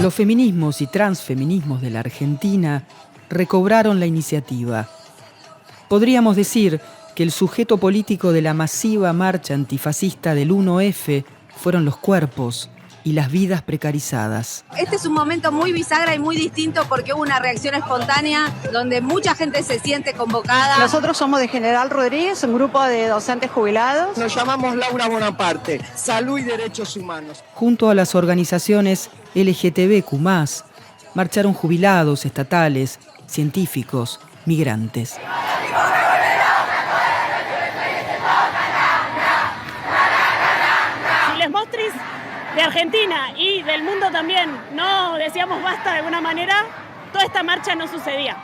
Los feminismos y transfeminismos de la Argentina recobraron la iniciativa. Podríamos decir que el sujeto político de la masiva marcha antifascista del 1F fueron los cuerpos y las vidas precarizadas. Este es un momento muy bisagra y muy distinto porque hubo una reacción espontánea donde mucha gente se siente convocada. Nosotros somos de General Rodríguez, un grupo de docentes jubilados. Nos llamamos Laura Bonaparte, Salud y Derechos Humanos. Junto a las organizaciones LGTBQ+, marcharon jubilados, estatales, científicos, migrantes. Si les mostris de Argentina y del mundo también no decíamos basta de alguna manera, toda esta marcha no sucedía.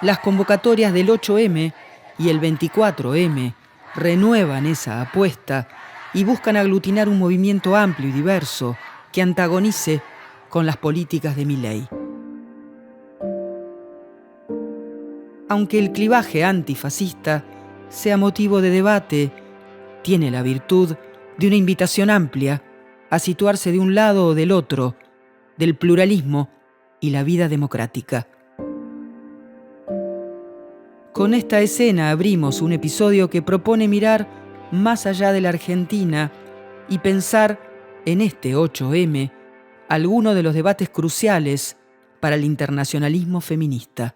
Las convocatorias del 8M y el 24M renuevan esa apuesta y buscan aglutinar un movimiento amplio y diverso que antagonice con las políticas de Milei. Aunque el clivaje antifascista sea motivo de debate, tiene la virtud de una invitación amplia a situarse de un lado o del otro, del pluralismo y la vida democrática. Con esta escena abrimos un episodio que propone mirar más allá de la Argentina y pensar en este 8M alguno de los debates cruciales para el internacionalismo feminista.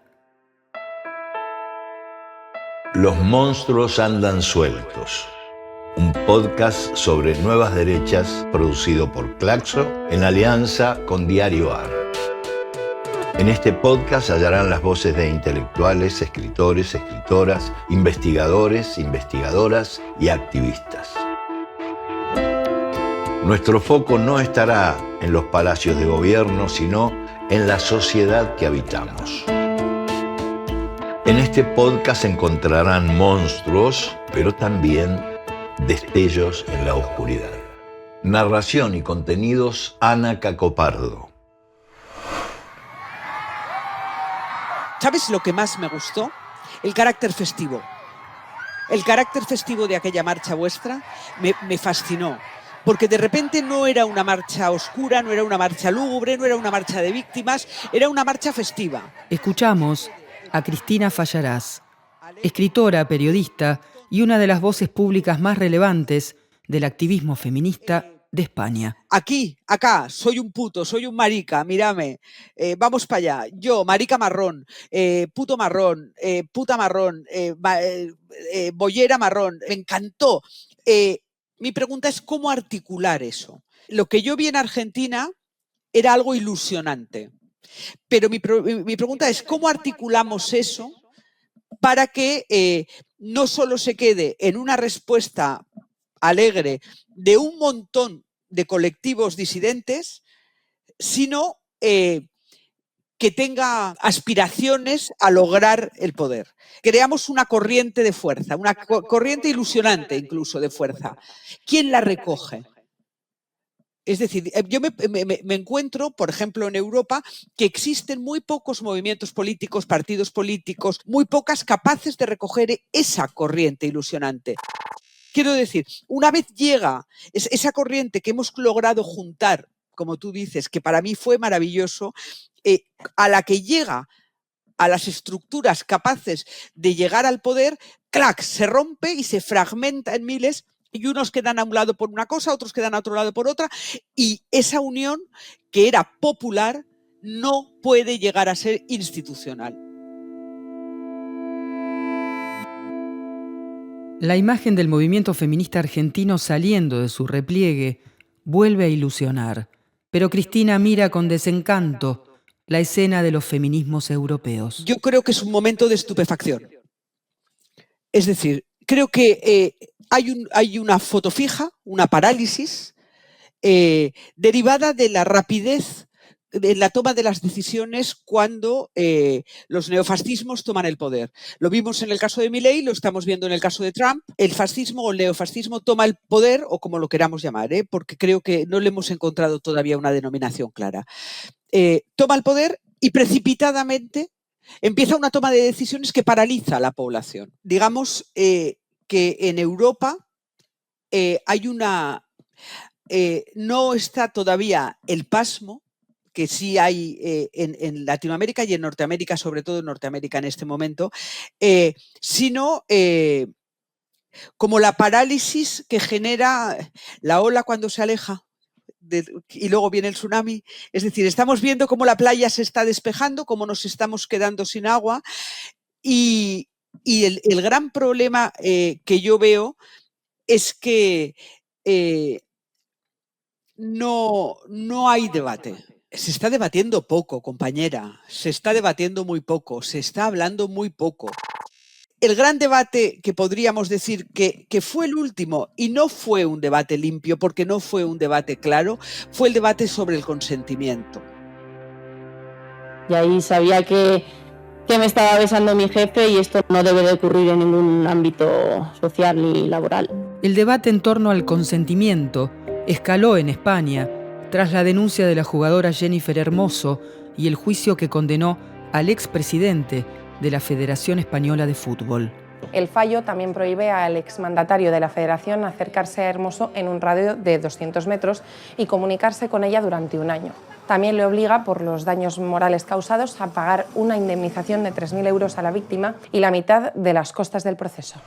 Los monstruos andan sueltos. Un podcast sobre nuevas derechas producido por Claxo en alianza con Diario AR. En este podcast hallarán las voces de intelectuales, escritores, escritoras, investigadores, investigadoras y activistas. Nuestro foco no estará en los palacios de gobierno, sino en la sociedad que habitamos. En este podcast encontrarán monstruos, pero también destellos en la oscuridad. Narración y contenidos, Ana Cacopardo. ¿Sabes lo que más me gustó? El carácter festivo. El carácter festivo de aquella marcha vuestra me fascinó. Porque de repente no era una marcha oscura, no era una marcha lúgubre, no era una marcha de víctimas, era una marcha festiva. Escuchamos a Cristina Fallarás, escritora, periodista y una de las voces públicas más relevantes del activismo feminista de España. Aquí, acá, soy un puto, soy un marica, mírame, vamos para allá. Yo, marica marrón, puto marrón, puta marrón, bollera marrón, me encantó. Mi pregunta es cómo articular eso. Lo que yo vi en Argentina era algo ilusionante, pero mi pregunta es cómo articulamos eso para que no solo se quede en una respuesta alegre de un montón de colectivos disidentes, sino que tenga aspiraciones a lograr el poder. Creamos una corriente de fuerza, una corriente ilusionante incluso de fuerza. ¿Quién la recoge? Es decir, yo me encuentro, por ejemplo, en Europa, que existen muy pocos movimientos políticos, partidos políticos, muy pocas capaces de recoger esa corriente ilusionante. Quiero decir, una vez llega esa corriente que hemos logrado juntar, como tú dices, que para mí fue maravilloso, a la que llega a las estructuras capaces de llegar al poder, ¡clac!, se rompe y se fragmenta en miles y unos quedan a un lado por una cosa, otros quedan a otro lado por otra, y esa unión que era popular no puede llegar a ser institucional. La imagen del movimiento feminista argentino saliendo de su repliegue vuelve a ilusionar, pero Cristina mira con desencanto la escena de los feminismos europeos. Yo creo que es un momento de estupefacción. Es decir, creo que hay una foto fija, una parálisis, derivada de la rapidez en la toma de las decisiones cuando los neofascismos toman el poder. Lo vimos en el caso de Milei, lo estamos viendo en el caso de Trump. El fascismo o el neofascismo toma el poder, o como lo queramos llamar, porque creo que no le hemos encontrado todavía una denominación clara. Toma el poder y precipitadamente empieza una toma de decisiones que paraliza a la población. Digamos que en Europa hay una... no está todavía el pasmo que sí hay en Latinoamérica y en Norteamérica, sobre todo en Norteamérica en este momento, sino como la parálisis que genera la ola cuando se aleja. Y luego viene el tsunami. Es decir, estamos viendo cómo la playa se está despejando, cómo nos estamos quedando sin agua y el gran problema que yo veo es que no hay debate. Se está debatiendo poco, compañera. Se está debatiendo muy poco. Se está hablando muy poco. El gran debate que podríamos decir que fue el último, y no fue un debate limpio porque no fue un debate claro, fue el debate sobre el consentimiento. Y ahí sabía que me estaba besando mi jefe y esto no debe de ocurrir en ningún ámbito social ni laboral. El debate en torno al consentimiento escaló en España tras la denuncia de la jugadora Jennifer Hermoso y el juicio que condenó al expresidente de la Federación Española de Fútbol. El fallo también prohíbe al exmandatario de la Federación acercarse a Hermoso en un radio de 200 metros y comunicarse con ella durante un año. También le obliga, por los daños morales causados, a pagar una indemnización de 3.000 euros a la víctima y la mitad de las costas del proceso.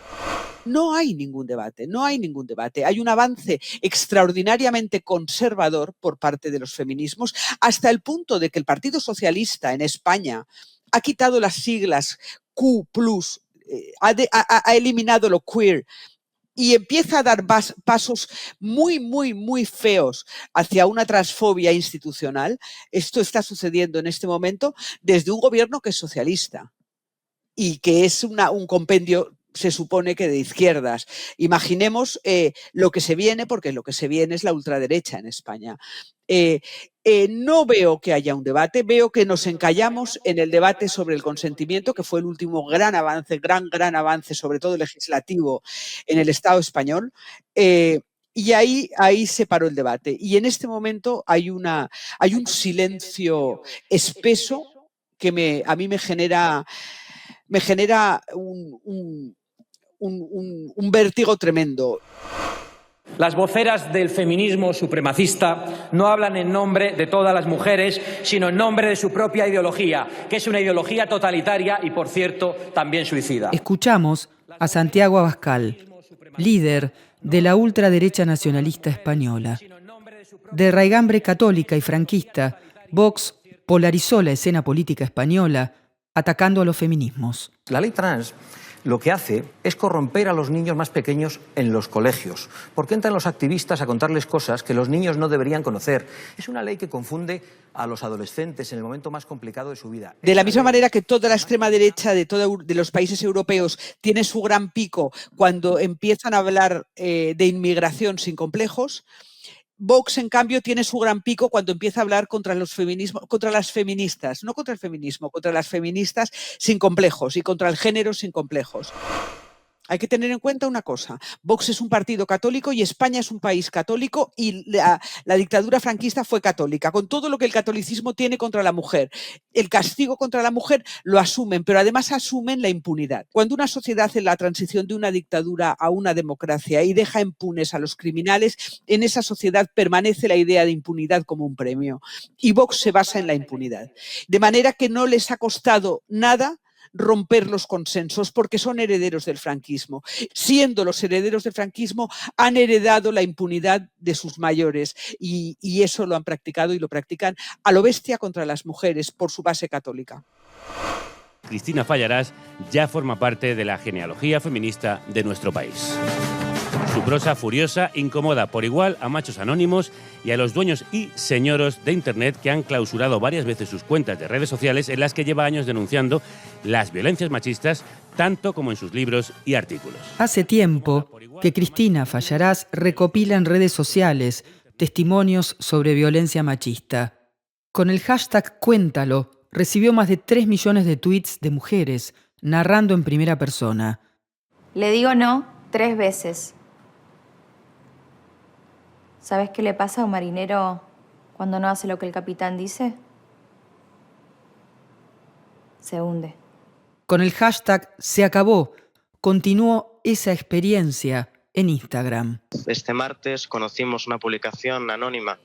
No hay ningún debate, no hay ningún debate. Hay un avance extraordinariamente conservador por parte de los feminismos, hasta el punto de que el Partido Socialista en España ha quitado las siglas Q+, ha eliminado lo queer y empieza a dar pasos muy, muy, muy feos hacia una transfobia institucional. Esto está sucediendo en este momento desde un gobierno que es socialista y que es un compendio, se supone que de izquierdas. Imaginemos lo que se viene, porque lo que se viene es la ultraderecha en España. No veo que haya un debate, veo que nos encallamos en el debate sobre el consentimiento, que fue el último gran avance, sobre todo legislativo, en el Estado español. Y ahí se paró el debate. Y en este momento hay un silencio espeso que a mí me genera un vértigo tremendo. Las voceras del feminismo supremacista no hablan en nombre de todas las mujeres, sino en nombre de su propia ideología, que es una ideología totalitaria y, por cierto, también suicida. Escuchamos a Santiago Abascal, líder de la ultraderecha nacionalista española. De raigambre católica y franquista, Vox polarizó la escena política española atacando a los feminismos. La ley trans lo que hace es corromper a los niños más pequeños en los colegios, porque entran los activistas a contarles cosas que los niños no deberían conocer. Es una ley que confunde a los adolescentes en el momento más complicado de su vida. De la misma manera que toda la extrema derecha de los países europeos tiene su gran pico cuando empiezan a hablar de inmigración sin complejos, Vox, en cambio, tiene su gran pico cuando empieza a hablar contra las feministas, no contra el feminismo, contra las feministas sin complejos y contra el género sin complejos. Hay que tener en cuenta una cosa, Vox es un partido católico y España es un país católico y la dictadura franquista fue católica, con todo lo que el catolicismo tiene contra la mujer. El castigo contra la mujer lo asumen, pero además asumen la impunidad. Cuando una sociedad hace la transición de una dictadura a una democracia y deja impunes a los criminales, en esa sociedad permanece la idea de impunidad como un premio. Y Vox se basa en la impunidad. De manera que no les ha costado nada romper los consensos porque son herederos del franquismo. Siendo los herederos del franquismo, han heredado la impunidad de sus mayores y eso lo han practicado y lo practican a lo bestia contra las mujeres por su base católica. Cristina Fallarás ya forma parte de la genealogía feminista de nuestro país. Su prosa furiosa incomoda por igual a machos anónimos y a los dueños y señoros de Internet que han clausurado varias veces sus cuentas de redes sociales en las que lleva años denunciando las violencias machistas, tanto como en sus libros y artículos. Hace tiempo que Cristina Fallarás recopila en redes sociales testimonios sobre violencia machista. Con el hashtag Cuéntalo, recibió más de 3 millones de tweets de mujeres narrando en primera persona. Le digo no 3 veces. ¿Sabes qué le pasa a un marinero cuando no hace lo que el capitán dice? Se hunde. Con el hashtag Se acabó, continuó esa experiencia en Instagram. Este martes conocimos una publicación anónima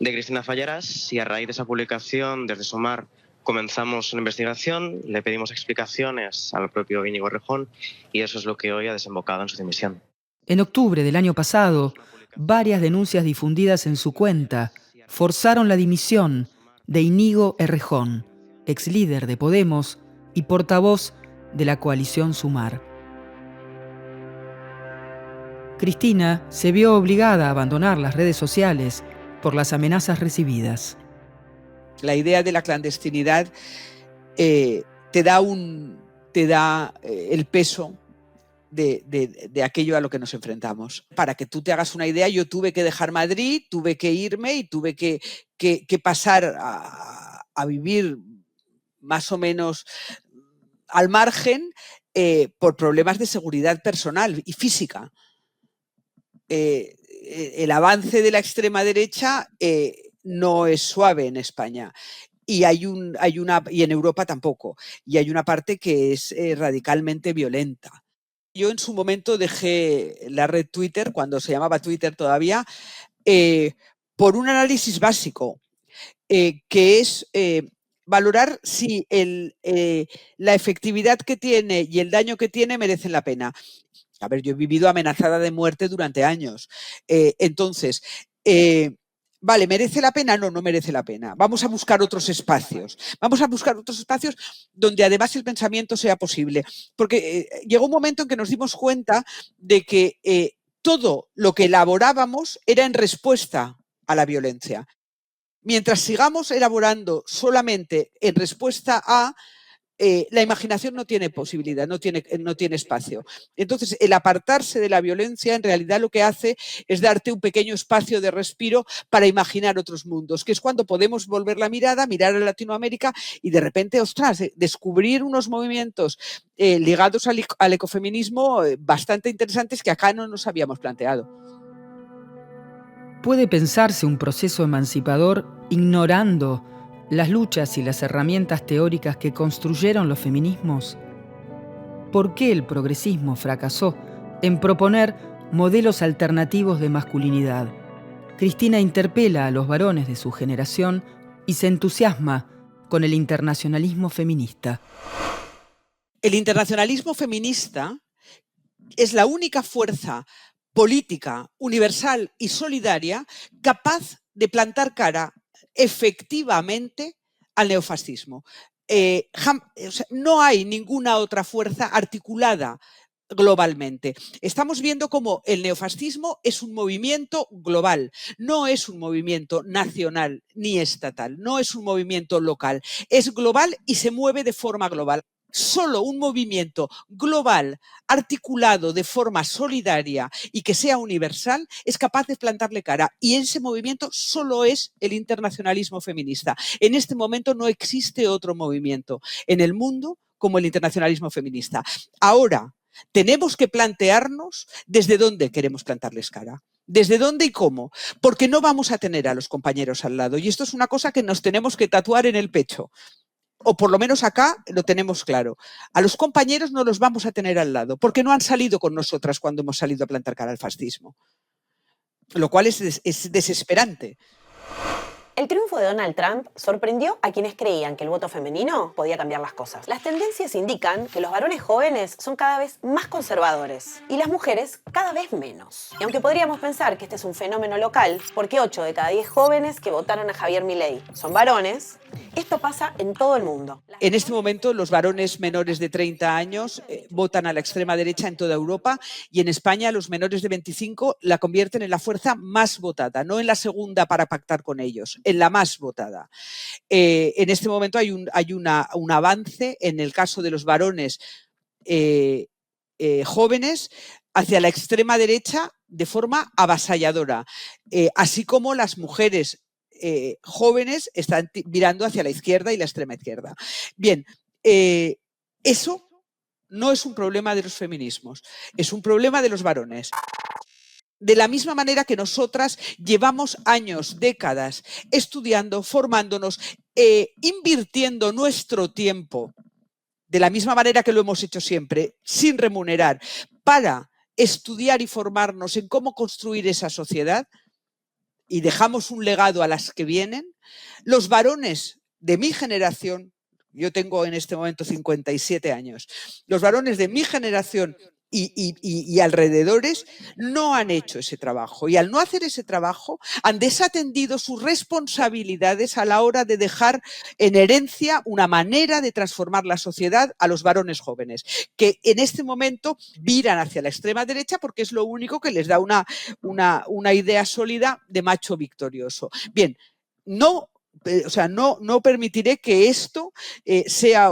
de Cristina Fallarás, y a raíz de esa publicación, desde Sumar, comenzamos una investigación, le pedimos explicaciones al propio Íñigo Errejón y eso es lo que hoy ha desembocado en su dimisión. En octubre del año pasado, varias denuncias difundidas en su cuenta forzaron la dimisión de Íñigo Errejón, ex líder de Podemos y portavoz de la coalición Sumar. Cristina se vio obligada a abandonar las redes sociales por las amenazas recibidas. La idea de la clandestinidad te da el peso de aquello a lo que nos enfrentamos. Para que tú te hagas una idea, yo tuve que dejar Madrid, tuve que irme y tuve que pasar a vivir más o menos al margen por problemas de seguridad personal y física. El avance de la extrema derecha no es suave en España. Y y en Europa tampoco. Y hay una parte que es radicalmente violenta. Yo en su momento dejé la red Twitter, cuando se llamaba Twitter todavía, por un análisis básico, que es valorar si la efectividad que tiene y el daño que tiene merecen la pena. A ver, yo he vivido amenazada de muerte durante años. Entonces, vale, ¿merece la pena? No, no merece la pena. Vamos a buscar otros espacios. Vamos a buscar otros espacios donde además el pensamiento sea posible. Porque llegó un momento en que nos dimos cuenta de que todo lo que elaborábamos era en respuesta a la violencia. Mientras sigamos elaborando solamente en respuesta a, la imaginación no tiene posibilidad, no tiene espacio. Entonces, el apartarse de la violencia en realidad lo que hace es darte un pequeño espacio de respiro para imaginar otros mundos, que es cuando podemos volver la mirada, mirar a Latinoamérica y de repente, ostras, descubrir unos movimientos ligados al ecofeminismo bastante interesantes que acá no nos habíamos planteado. ¿Puede pensarse un proceso emancipador ignorando las luchas y las herramientas teóricas que construyeron los feminismos? ¿Por qué el progresismo fracasó en proponer modelos alternativos de masculinidad? Cristina interpela a los varones de su generación y se entusiasma con el internacionalismo feminista. El internacionalismo feminista es la única fuerza política, universal y solidaria capaz de plantar cara efectivamente al neofascismo. No hay ninguna otra fuerza articulada globalmente. Estamos viendo cómo el neofascismo es un movimiento global, no es un movimiento nacional ni estatal, no es un movimiento local, es global y se mueve de forma global. Solo un movimiento global, articulado de forma solidaria y que sea universal, es capaz de plantarle cara. Y ese movimiento solo es el internacionalismo feminista. En este momento no existe otro movimiento en el mundo como el internacionalismo feminista. Ahora, tenemos que plantearnos desde dónde queremos plantarles cara. ¿Desde dónde y cómo? Porque no vamos a tener a los compañeros al lado. Y esto es una cosa que nos tenemos que tatuar en el pecho. O por lo menos acá lo tenemos claro. A los compañeros no los vamos a tener al lado, porque no han salido con nosotras cuando hemos salido a plantar cara al fascismo. Lo cual es desesperante. El triunfo de Donald Trump sorprendió a quienes creían que el voto femenino podía cambiar las cosas. Las tendencias indican que los varones jóvenes son cada vez más conservadores y las mujeres cada vez menos. Y aunque podríamos pensar que este es un fenómeno local, porque 8 de cada 10 jóvenes que votaron a Javier Milei son varones, esto pasa en todo el mundo. En este momento los varones menores de 30 años votan a la extrema derecha en toda Europa y en España los menores de 25 la convierten en la fuerza más votada, no en la segunda para pactar con ellos, en la más votada. En este momento hay un avance en el caso de los varones jóvenes hacia la extrema derecha de forma avasalladora, así como las mujeres jóvenes están mirando hacia la izquierda y la extrema izquierda. Bien, eso no es un problema de los feminismos, es un problema de los varones. De la misma manera que nosotras llevamos años, décadas, estudiando, formándonos, invirtiendo nuestro tiempo, de la misma manera que lo hemos hecho siempre, sin remunerar, para estudiar y formarnos en cómo construir esa sociedad, y dejamos un legado a las que vienen, los varones de mi generación, yo tengo en este momento 57 años, los varones de mi generación y alrededores no han hecho ese trabajo, y al no hacer ese trabajo han desatendido sus responsabilidades a la hora de dejar en herencia una manera de transformar la sociedad a los varones jóvenes, que en este momento viran hacia la extrema derecha porque es lo único que les da una idea sólida de macho victorioso. Bien, no permitiré que esto sea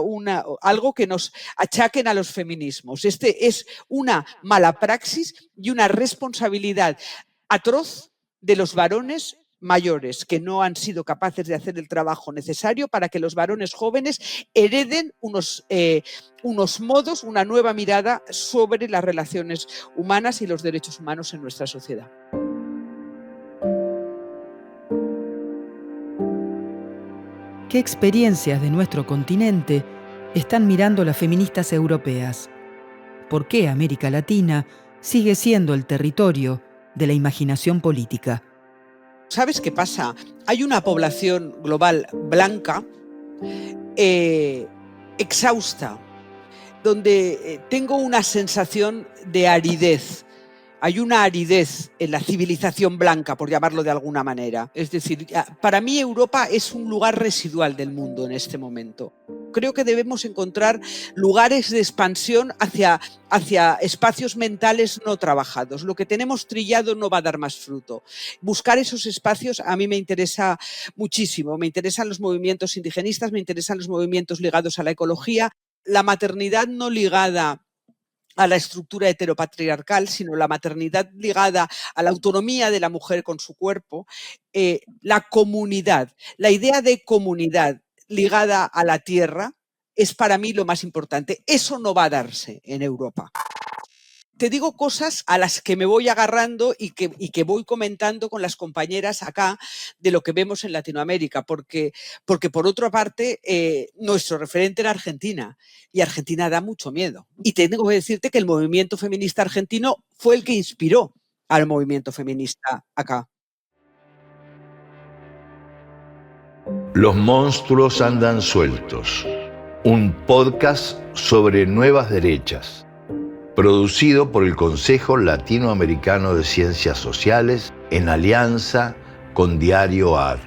algo que nos achaquen a los feminismos. Este es una mala praxis y una responsabilidad atroz de los varones mayores que no han sido capaces de hacer el trabajo necesario para que los varones jóvenes hereden unos modos, una nueva mirada sobre las relaciones humanas y los derechos humanos en nuestra sociedad. ¿Qué experiencias de nuestro continente están mirando las feministas europeas? ¿Por qué América Latina sigue siendo el territorio de la imaginación política? ¿Sabes qué pasa? Hay una población global blanca exhausta, donde tengo una sensación de aridez. Hay una aridez en la civilización blanca, por llamarlo de alguna manera. Es decir, para mí Europa es un lugar residual del mundo en este momento. Creo que debemos encontrar lugares de expansión hacia espacios mentales no trabajados. Lo que tenemos trillado no va a dar más fruto. Buscar esos espacios a mí me interesa muchísimo. Me interesan los movimientos indigenistas, me interesan los movimientos ligados a la ecología. La maternidad no ligada a la estructura heteropatriarcal, sino la maternidad ligada a la autonomía de la mujer con su cuerpo, la comunidad, la idea de comunidad ligada a la tierra es para mí lo más importante. Eso no va a darse en Europa. Te digo cosas a las que me voy agarrando y que voy comentando con las compañeras acá de lo que vemos en Latinoamérica, porque por otra parte nuestro referente era Argentina, y Argentina da mucho miedo. Y tengo que decirte que el movimiento feminista argentino fue el que inspiró al movimiento feminista acá. Los monstruos andan sueltos. Un podcast sobre nuevas derechas. Producido por el Consejo Latinoamericano de Ciencias Sociales en alianza con Diario AR.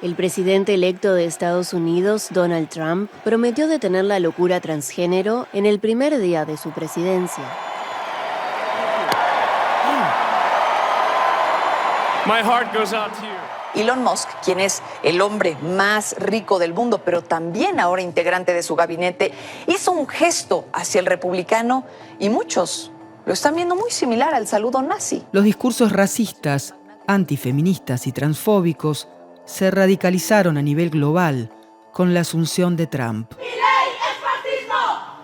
El presidente electo de Estados Unidos, Donald Trump, prometió detener la locura transgénero en el primer día de su presidencia. My heart goes out to you. Elon Musk, quien es el hombre más rico del mundo, pero también ahora integrante de su gabinete, hizo un gesto hacia el republicano y muchos lo están viendo muy similar al saludo nazi. Los discursos racistas, antifeministas y transfóbicos se radicalizaron a nivel global con la asunción de Trump. ¡Mi ley es fascismo!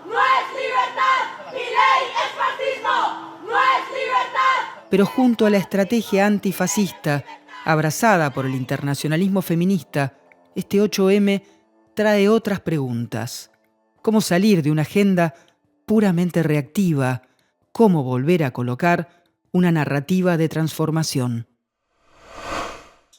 ¡No es libertad! ¡Mi ley es fascismo! ¡No es libertad! Pero junto a la estrategia antifascista, abrazada por el internacionalismo feminista, este 8M trae otras preguntas. ¿Cómo salir de una agenda puramente reactiva? ¿Cómo volver a colocar una narrativa de transformación?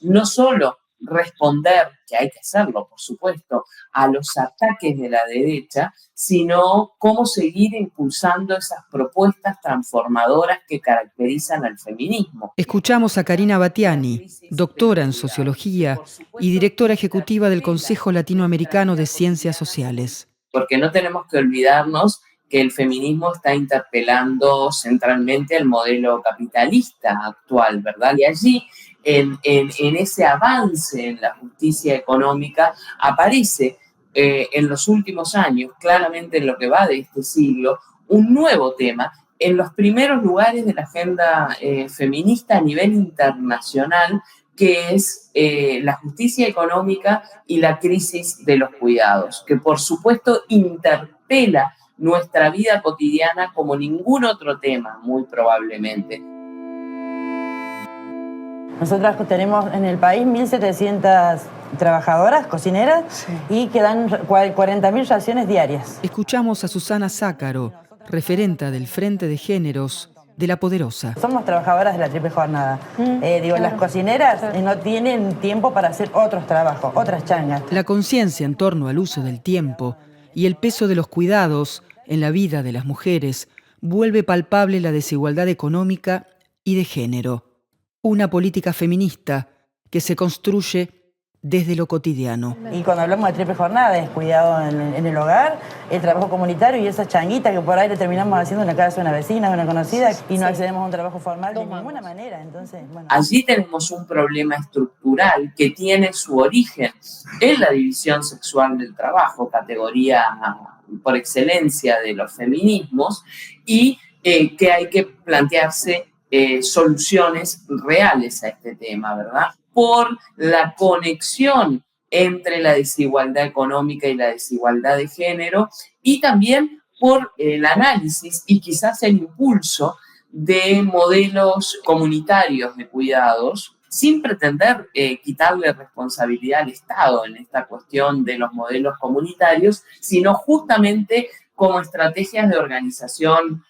No solo responder, que hay que hacerlo, por supuesto, a los ataques de la derecha, sino cómo seguir impulsando esas propuestas transformadoras que caracterizan al feminismo. Escuchamos a Karina Batiani, doctora en Sociología y directora ejecutiva del Consejo Latinoamericano de Ciencias Sociales. Porque no tenemos que olvidarnos que el feminismo está interpelando centralmente el modelo capitalista actual, ¿verdad? Y allí, en ese avance en la justicia económica, aparece en los últimos años, claramente en lo que va de este siglo, un nuevo tema en los primeros lugares de la agenda feminista a nivel internacional, que es la justicia económica y la crisis de los cuidados, que por supuesto interpela nuestra vida cotidiana como ningún otro tema, muy probablemente. Nosotras tenemos en el país 1.700 trabajadoras, cocineras, y que dan 40.000 raciones diarias. Escuchamos a Susana Zácaro, referenta del Frente de Géneros de La Poderosa. Somos trabajadoras de la triple jornada. Las cocineras no tienen tiempo para hacer otros trabajos, otras changas. La conciencia en torno al uso del tiempo y el peso de los cuidados en la vida de las mujeres vuelve palpable la desigualdad económica y de género. Una política feminista que se construye desde lo cotidiano. Y cuando hablamos de triple jornada es cuidado en el hogar, el trabajo comunitario y esa changuita que por ahí le terminamos haciendo en la casa de una vecina, de una conocida, y no accedemos a un trabajo formal de ninguna manera. Entonces, bueno. Allí tenemos un problema estructural que tiene su origen en la división sexual del trabajo, categoría por excelencia de los feminismos, y que hay que plantearse soluciones reales a este tema, ¿verdad? Por la conexión entre la desigualdad económica y la desigualdad de género, y también por el análisis y quizás el impulso de modelos comunitarios de cuidados, sin pretender quitarle responsabilidad al Estado en esta cuestión de los modelos comunitarios, sino justamente como estrategias de organización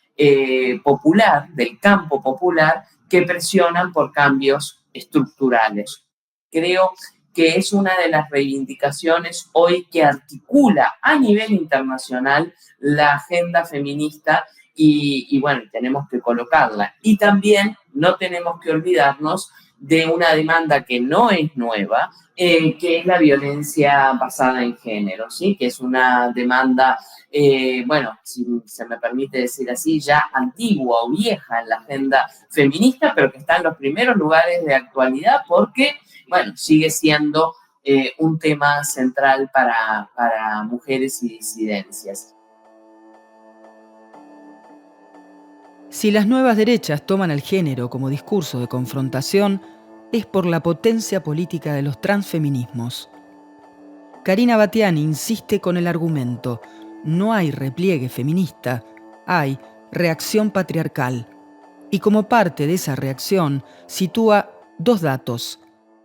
popular, del campo popular, que presionan por cambios estructurales. Creo que es una de las reivindicaciones hoy que articula a nivel internacional la agenda feminista y bueno, tenemos que colocarla. Y también no tenemos que olvidarnos de una demanda que no es nueva, que es la violencia basada en género, ¿sí? Que es una demanda, bueno, si se me permite decir así, ya antigua o vieja en la agenda feminista, pero que está en los primeros lugares de actualidad porque, bueno, sigue siendo un tema central para mujeres y disidencias. Si las nuevas derechas toman al género como discurso de confrontación, es por la potencia política de los transfeminismos. Karina Batiani insiste con el argumento: no hay repliegue feminista, hay reacción patriarcal. Y como parte de esa reacción, sitúa dos datos: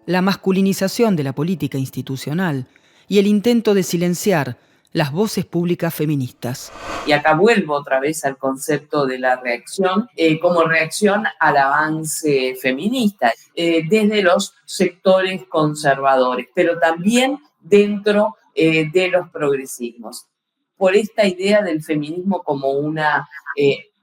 la masculinización de la política institucional y el intento de silenciar las voces públicas feministas. Y acá vuelvo otra vez al concepto de la reacción, como reacción al avance feminista, desde los sectores conservadores, pero también dentro de los progresismos. Por esta idea del feminismo como una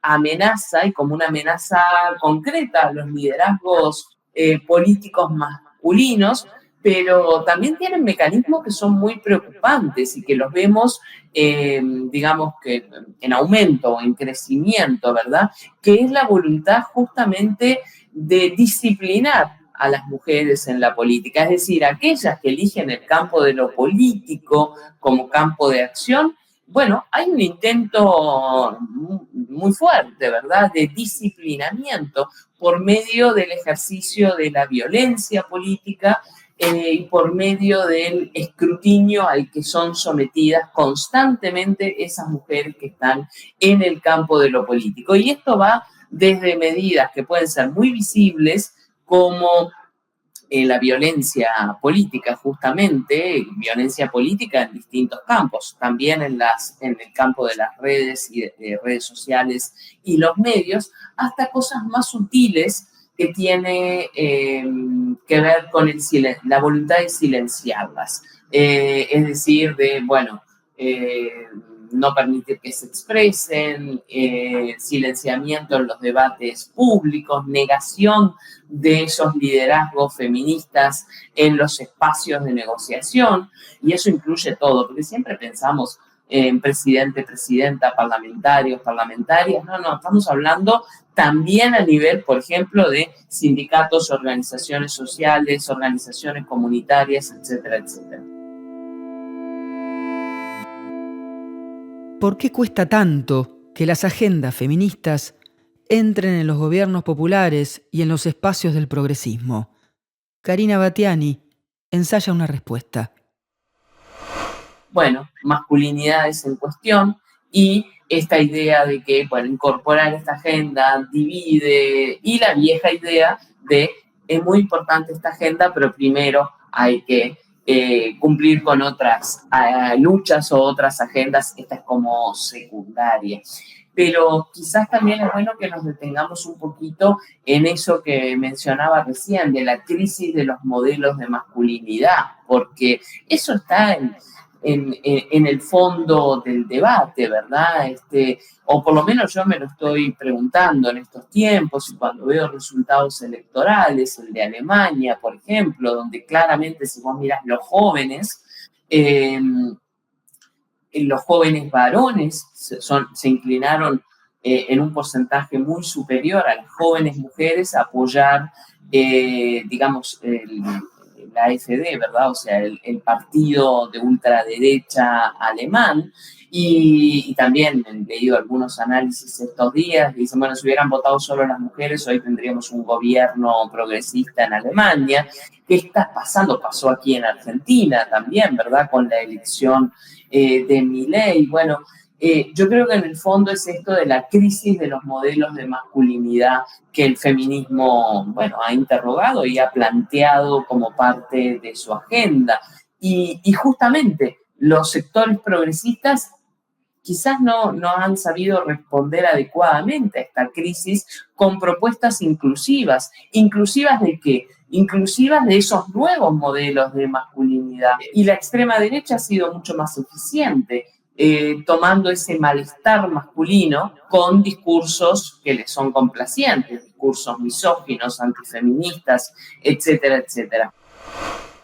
amenaza y como una amenaza concreta a los liderazgos políticos masculinos, pero también tienen mecanismos que son muy preocupantes y que los vemos, digamos que en aumento, en crecimiento, ¿verdad? Que es la voluntad justamente de disciplinar a las mujeres en la política, es decir, aquellas que eligen el campo de lo político como campo de acción. Bueno, hay un intento muy fuerte, ¿verdad?, de disciplinamiento por medio del ejercicio de la violencia política y por medio del escrutinio al que son sometidas constantemente esas mujeres que están en el campo de lo político. Y esto va desde medidas que pueden ser muy visibles, como la violencia política, justamente, violencia política en distintos campos, también en el campo de las redes y de redes sociales y los medios, hasta cosas más sutiles que tiene que ver con la voluntad de silenciarlas, es decir, de, bueno, no permitir que se expresen, silenciamiento en los debates públicos, negación de esos liderazgos feministas en los espacios de negociación, y eso incluye todo, porque siempre pensamos en presidente, presidenta, parlamentarios, parlamentarias, no, estamos hablando también a nivel, por ejemplo, de sindicatos, organizaciones sociales, organizaciones comunitarias, etcétera, etcétera. ¿Por qué cuesta tanto que las agendas feministas entren en los gobiernos populares y en los espacios del progresismo? Karina Batiani ensaya una respuesta. Bueno, masculinidades en cuestión y esta idea de que, bueno, incorporar esta agenda divide, y la vieja idea de es muy importante esta agenda, pero primero hay que cumplir con otras luchas o otras agendas, esta es como secundaria. Pero quizás también es bueno que nos detengamos un poquito en eso que mencionaba recién, de la crisis de los modelos de masculinidad, porque eso está en el fondo del debate, ¿verdad? O por lo menos yo me lo estoy preguntando en estos tiempos y cuando veo resultados electorales, el de Alemania, por ejemplo, donde claramente si vos mirás los jóvenes varones se inclinaron en un porcentaje muy superior a las jóvenes mujeres a apoyar, digamos, la AfD, ¿verdad? O sea, el partido de ultraderecha alemán. Y también he leído algunos análisis estos días que dicen, bueno, si hubieran votado solo las mujeres, hoy tendríamos un gobierno progresista en Alemania. ¿Qué está pasando? Pasó aquí en Argentina también, ¿verdad? Con la elección de Milei. Bueno, yo creo que en el fondo es esto de la crisis de los modelos de masculinidad que el feminismo, bueno, ha interrogado y ha planteado como parte de su agenda. Y justamente los sectores progresistas quizás no han sabido responder adecuadamente a esta crisis con propuestas inclusivas. ¿Inclusivas de qué? Inclusivas de esos nuevos modelos de masculinidad. Y la extrema derecha ha sido mucho más eficiente, tomando ese malestar masculino con discursos que les son complacientes, discursos misóginos, antifeministas, etcétera, etcétera.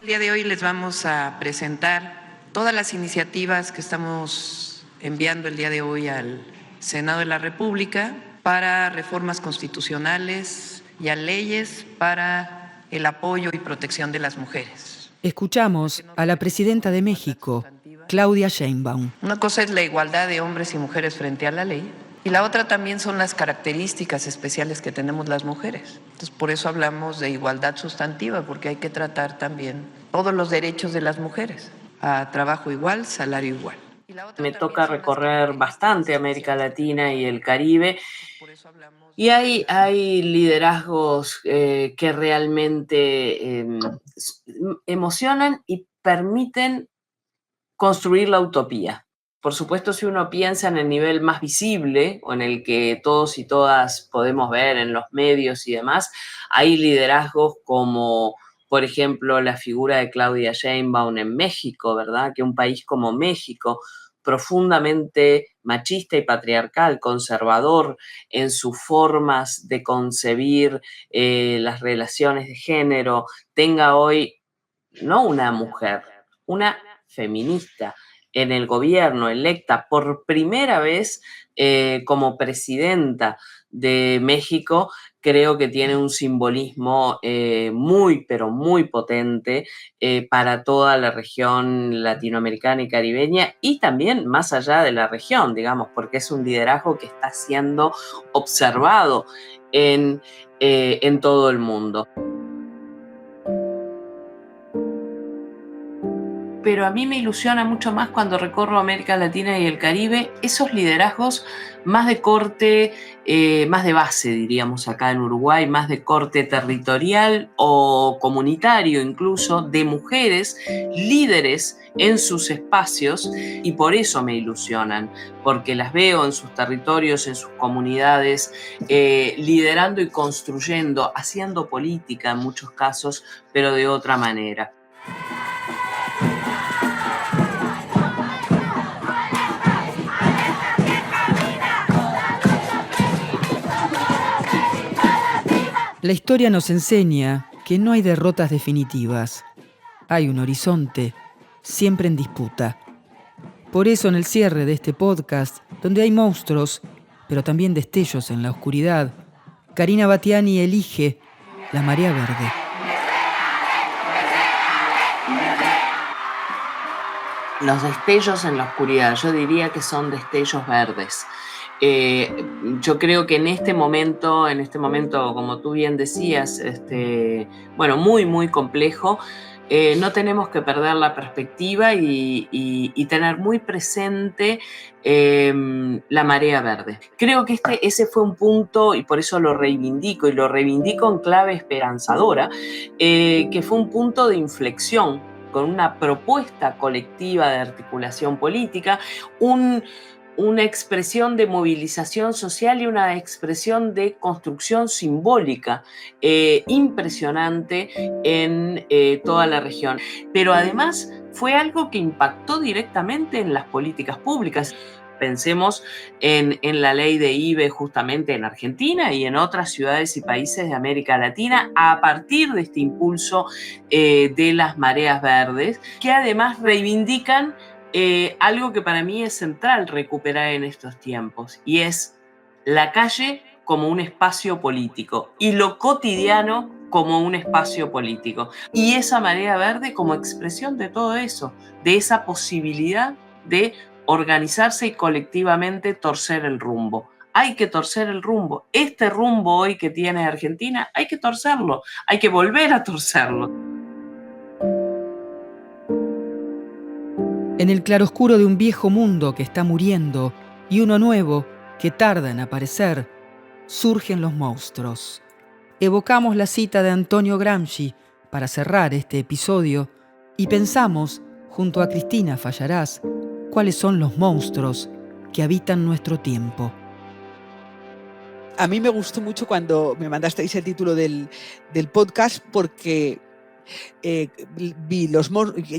El día de hoy les vamos a presentar todas las iniciativas que estamos enviando el día de hoy al Senado de la República para reformas constitucionales y a leyes para el apoyo y protección de las mujeres. Escuchamos a la presidenta de México, Claudia Sheinbaum. Una cosa es la igualdad de hombres y mujeres frente a la ley y la otra también son las características especiales que tenemos las mujeres. Entonces, por eso hablamos de igualdad sustantiva, porque hay que tratar también todos los derechos de las mujeres, a trabajo igual, salario igual. Me toca recorrer bastante América Latina y el Caribe y hay liderazgos que realmente emocionan y permiten construir la utopía. Por supuesto, si uno piensa en el nivel más visible o en el que todos y todas podemos ver en los medios y demás, hay liderazgos como, por ejemplo, la figura de Claudia Sheinbaum en México, ¿verdad? Que un país como México, profundamente machista y patriarcal, conservador en sus formas de concebir las relaciones de género, tenga hoy no una mujer, una feminista en el gobierno, electa por primera vez como presidenta de México, creo que tiene un simbolismo muy, pero muy potente para toda la región latinoamericana y caribeña y también más allá de la región, digamos, porque es un liderazgo que está siendo observado en todo el mundo. Pero a mí me ilusiona mucho más cuando recorro América Latina y el Caribe esos liderazgos más de corte, más de base, diríamos acá en Uruguay, más de corte territorial o comunitario incluso, de mujeres líderes en sus espacios y por eso me ilusionan, porque las veo en sus territorios, en sus comunidades, liderando y construyendo, haciendo política en muchos casos, pero de otra manera. La historia nos enseña que no hay derrotas definitivas. Hay un horizonte, siempre en disputa. Por eso en el cierre de este podcast, donde hay monstruos, pero también destellos en la oscuridad, Karina Batiani elige la marea verde. Los destellos en la oscuridad, yo diría que son destellos verdes. Yo creo que en este momento, como tú bien decías, muy, muy complejo, no tenemos que perder la perspectiva y tener muy presente la marea verde. Creo que ese fue un punto, y por eso lo reivindico en clave esperanzadora, que fue un punto de inflexión una propuesta colectiva de articulación política, una expresión de movilización social y una expresión de construcción simbólica impresionante en toda la región. Pero además fue algo que impactó directamente en las políticas públicas. Pensemos en la ley de IVE justamente en Argentina y en otras ciudades y países de América Latina a partir de este impulso de las mareas verdes, que además reivindican algo que para mí es central recuperar en estos tiempos, y es la calle como un espacio político y lo cotidiano como un espacio político. Y esa marea verde como expresión de todo eso, de esa posibilidad de organizarse y colectivamente torcer el rumbo. Hay que torcer el rumbo. Este rumbo hoy que tiene Argentina, hay que torcerlo, hay que volver a torcerlo. En el claroscuro de un viejo mundo que está muriendo y uno nuevo que tarda en aparecer, surgen los monstruos. Evocamos la cita de Antonio Gramsci para cerrar este episodio y pensamos, junto a Cristina Fallarás, cuáles son los monstruos que habitan nuestro tiempo. A mí me gustó mucho cuando me mandasteis el título del podcast porque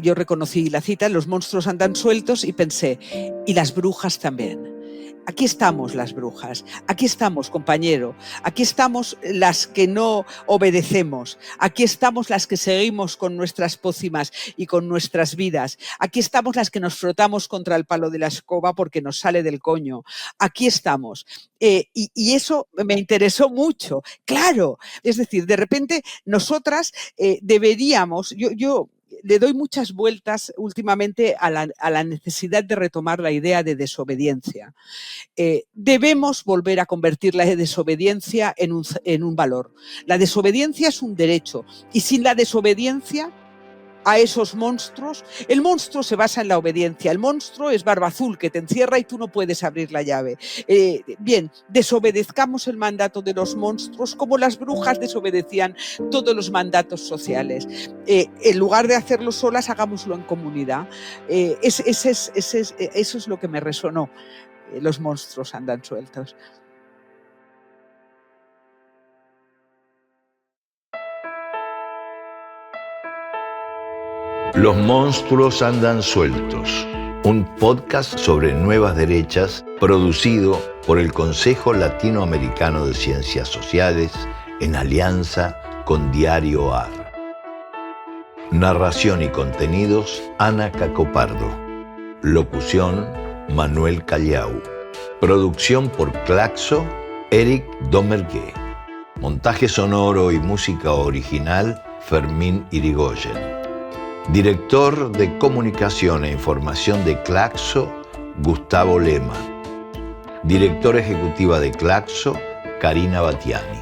yo reconocí la cita, los monstruos andan sueltos, y pensé, y las brujas también. Aquí estamos las brujas, aquí estamos, compañero, aquí estamos las que no obedecemos, aquí estamos las que seguimos con nuestras pócimas y con nuestras vidas, aquí estamos las que nos frotamos contra el palo de la escoba porque nos sale del coño, aquí estamos. Y eso me interesó mucho, claro, es decir, de repente nosotras deberíamos, yo le doy muchas vueltas últimamente a la necesidad de retomar la idea de desobediencia. Debemos volver a convertir la desobediencia en un valor. La desobediencia es un derecho, y sin la desobediencia a esos monstruos, el monstruo se basa en la obediencia, el monstruo es Barba Azul que te encierra y tú no puedes abrir la llave. Bien, desobedezcamos el mandato de los monstruos como las brujas desobedecían todos los mandatos sociales. En lugar de hacerlo solas, hagámoslo en comunidad. Eso es lo que me resonó. Los monstruos andan sueltos. Los monstruos andan sueltos, un podcast sobre nuevas derechas producido por el Consejo Latinoamericano de Ciencias Sociales en alianza con Diario AR. Narración y contenidos, Ana Cacopardo. Locución, Manuel Callau. Producción por Claxo, Eric Domergue. Montaje sonoro y música original, Fermín Irigoyen. Director de Comunicación e Información de Claxo, Gustavo Lema. Directora Ejecutiva de Claxo, Karina Batiani.